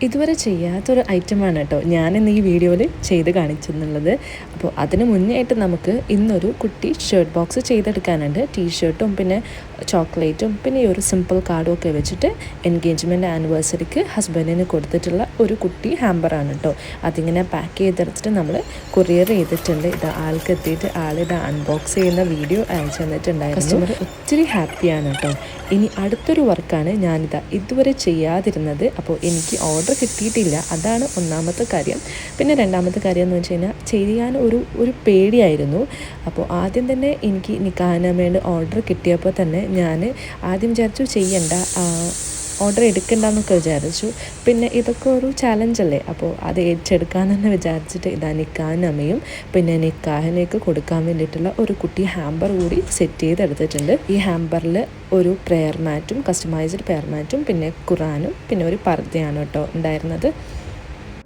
ഇതുവരെ ചെയ്യാത്തൊരു ഐറ്റമാണ് കേട്ടോ ഞാനിന്ന് ഈ വീഡിയോയിൽ ചെയ്ത് കാണിച്ചെന്നുള്ളത്. അപ്പോൾ അതിന് മുന്നേ ആയിട്ട് നമുക്ക് ഇന്നൊരു കുട്ടി ഷർട്ട് ബോക്സ് ചെയ്തെടുക്കാനുണ്ട്. ടീഷർട്ടും പിന്നെ ചോക്ലേറ്റും പിന്നെ ഈ ഒരു സിമ്പിൾ കാർഡും ഒക്കെ വെച്ചിട്ട് എൻഗേജ്മെൻറ്റ് ആനിവേഴ്സറിക്ക് ഹസ്ബൻഡിന് കൊടുത്തിട്ടുള്ള ഒരു കുട്ടി ഹാമ്പറാണ് കേട്ടോ. അതിങ്ങനെ പാക്ക് ചെയ്തെടുത്തിട്ട് നമ്മൾ കൊറിയർ ചെയ്തിട്ടുണ്ട്. ഇത് ആൾക്ക് എത്തിയിട്ട് ആളിത് അൺബോക്സ് ചെയ്യുന്ന വീഡിയോ അയച്ചു തന്നിട്ടുണ്ടായിരുന്നു. കസ്റ്റമർ ഒത്തിരി ഹാപ്പിയാണ് കേട്ടോ. ഇനി അടുത്തൊരു വർക്കാണ് ഇതുവരെ ചെയ്യാതിരുന്നത്. അപ്പോൾ എനിക്ക് ഓർഡർ കിട്ടിയിട്ടില്ല, അതാണ് ഒന്നാമത്തെ കാര്യം. പിന്നെ രണ്ടാമത്തെ കാര്യം എന്ന് വെച്ച് കഴിഞ്ഞാൽ ചെയ്യാൻ ഒരു പേടിയായിരുന്നു. അപ്പോൾ ആദ്യം തന്നെ എനിക്ക് നിക്കാഹിന് വേണ്ടി ഓർഡർ കിട്ടിയപ്പോൾ തന്നെ ഞാൻ ആദ്യം വിചാരിച്ചു ചെയ്യണ്ട, ഓർഡർ എടുക്കണ്ടെന്നൊക്കെ വിചാരിച്ചു. പിന്നെ ഇതൊക്കെ ഒരു ചാലഞ്ചല്ലേ, അപ്പോൾ അത് ഏറ്റെടുക്കാമെന്ന് തന്നെ വിചാരിച്ചിട്ട് നിക്കാഹിനമ്മയും പിന്നെ നിക്കാഹിനേക്ക് കൊടുക്കാൻ വേണ്ടിയിട്ടുള്ള ഒരു കുട്ടി ഹാമ്പർ കൂടി സെറ്റ് ചെയ്തെടുത്തിട്ടുണ്ട്. ഈ ഹാമ്പറിൽ ഒരു പ്രെയർ മാറ്റും, കസ്റ്റമൈസ്ഡ് പ്രെയർ മാറ്റും, പിന്നെ ഖുറാനും പിന്നെ ഒരു പർദ്ദയാണ് കേട്ടോ ഉണ്ടായിരുന്നത്.